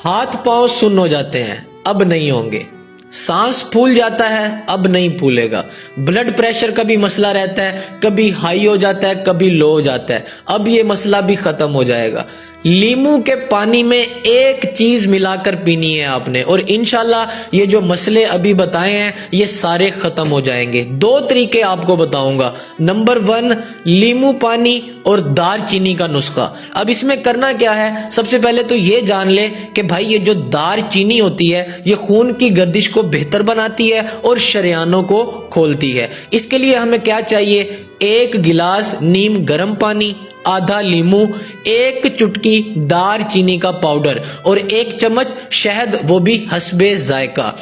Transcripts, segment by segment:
ہاتھ پاؤں سن ہو جاتے ہیں، اب نہیں ہوں گے۔ سانس پھول جاتا ہے، اب نہیں پھولے گا۔ بلڈ پریشر کا بھی مسئلہ رہتا ہے، کبھی ہائی ہو جاتا ہے، کبھی لو ہو جاتا ہے، اب یہ مسئلہ بھی ختم ہو جائے گا۔ لیمو کے پانی میں ایک چیز ملا کر پینی ہے آپ نے، اور انشاءاللہ یہ جو مسئلے ابھی بتائے ہیں یہ سارے ختم ہو جائیں گے۔ دو طریقے آپ کو بتاؤں گا۔ نمبر 1، لیمو پانی اور دار چینی کا نسخہ۔ اب اس میں کرنا کیا ہے؟ سب سے پہلے تو یہ جان لے کہ بھائی یہ جو دار چینی ہوتی ہے یہ خون کی گردش کو بہتر بناتی ہے اور شریانوں کو کھولتی ہے۔ اس کے لیے ہمیں کیا چاہیے؟ 1 گلاس نیم گرم پانی، آدھا لیمو، 1 چٹکی دار چینی کا پاؤڈر اور 1 چمچ شہد، وہ بھی حسب ذائقہ۔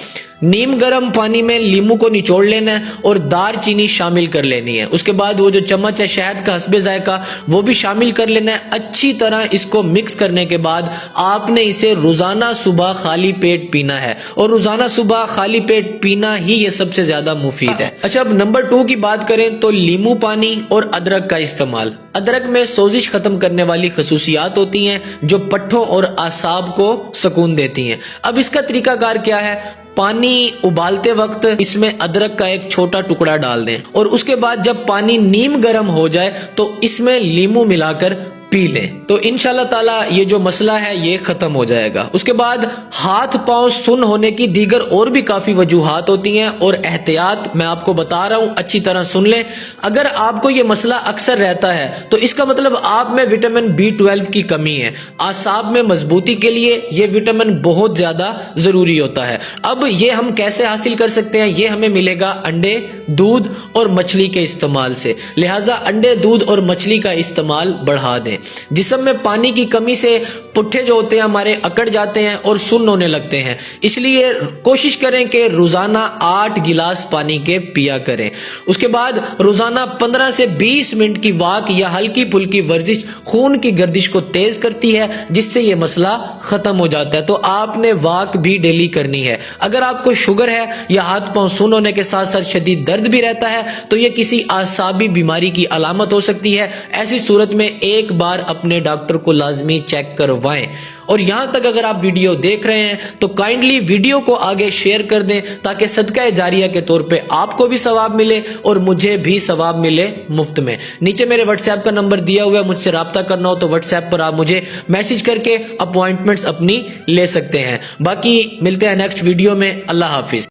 نیم گرم پانی میں لیمو کو نچوڑ لینا ہے اور دار چینی شامل کر لینی ہے۔ اس کے بعد وہ جو چمچ ہے شہد کا حسب ذائقہ وہ بھی شامل کر لینا ہے۔ اچھی طرح اس کو مکس کرنے کے بعد آپ نے اسے روزانہ صبح خالی پیٹ پینا ہے، اور روزانہ صبح خالی پیٹ پینا ہی یہ سب سے زیادہ مفید ہے۔ اچھا، اب نمبر 2 کی بات کریں تو لیمو پانی اور ادرک کا استعمال۔ ادرک میں سوزش ختم کرنے والی خصوصیات ہوتی ہیں جو پٹھوں اور اعصاب کو سکون دیتی ہیں۔ اب اس کا طریقہ کار کیا ہے؟ پانی ابالتے وقت اس میں ادرک کا ایک چھوٹا ٹکڑا ڈال دیں، اور اس کے بعد جب پانی نیم گرم ہو جائے تو اس میں لیمو ملا کر پی لیں، تو انشاءاللہ تعالی یہ جو مسئلہ ہے یہ ختم ہو جائے گا۔ اس کے بعد ہاتھ پاؤں سن ہونے کی دیگر اور بھی کافی وجوہات ہوتی ہیں، اور احتیاط میں آپ کو بتا رہا ہوں، اچھی طرح سن لیں۔ اگر آپ کو یہ مسئلہ اکثر رہتا ہے تو اس کا مطلب آپ میں وٹامن B12 کی کمی ہے۔ اعصاب میں مضبوطی کے لیے یہ وٹامن بہت زیادہ ضروری ہوتا ہے۔ اب یہ ہم کیسے حاصل کر سکتے ہیں؟ یہ ہمیں ملے گا انڈے، دودھ اور مچھلی کے استعمال سے، لہٰذا انڈے، دودھ اور مچھلی کا استعمال بڑھا دیں۔ جسم میں پانی کی کمی سے پٹھے جو ہوتے ہیں ہمارے اکڑ جاتے ہیں اور سن ہونے لگتے ہیں، اس لیے کوشش کریں کہ روزانہ 8 گلاس پانی کے پیا کریں۔ اس کے بعد روزانہ 15 سے 20 منٹ کی واک یا ہلکی پھلکی ورزش خون کی گردش کو تیز کرتی ہے، جس سے یہ مسئلہ ختم ہو جاتا ہے۔ تو آپ نے واک بھی ڈیلی کرنی ہے۔ اگر آپ کو شوگر ہے یا ہاتھ پاؤں سن ہونے کے ساتھ ساتھ شدید درد بھی رہتا ہے تو یہ کسی اعصابی بیماری کی علامت ہو سکتی ہے۔ ایسی صورت میں ایک بار اپنے ڈاکٹر کو لازمی چیک کروائیں۔ اور یہاں تک اگر آپ ویڈیو دیکھ رہے ہیں تو کائنڈلی ویڈیو کو آگے شیئر کر دیں تاکہ صدقہ جاریہ کے طور پہ آپ کو بھی ثواب ملے اور مجھے بھی ثواب ملے مفت میں۔ نیچے میرے واٹس ایپ کا نمبر دیا ہوا ہے، مجھ سے رابطہ کرنا ہو تو واٹس ایپ پر آپ مجھے میسج کر کے اپوائنٹمنٹس اپنی لے سکتے ہیں۔ باقی ملتے ہیں نیکسٹ ویڈیو میں۔ اللہ حافظ۔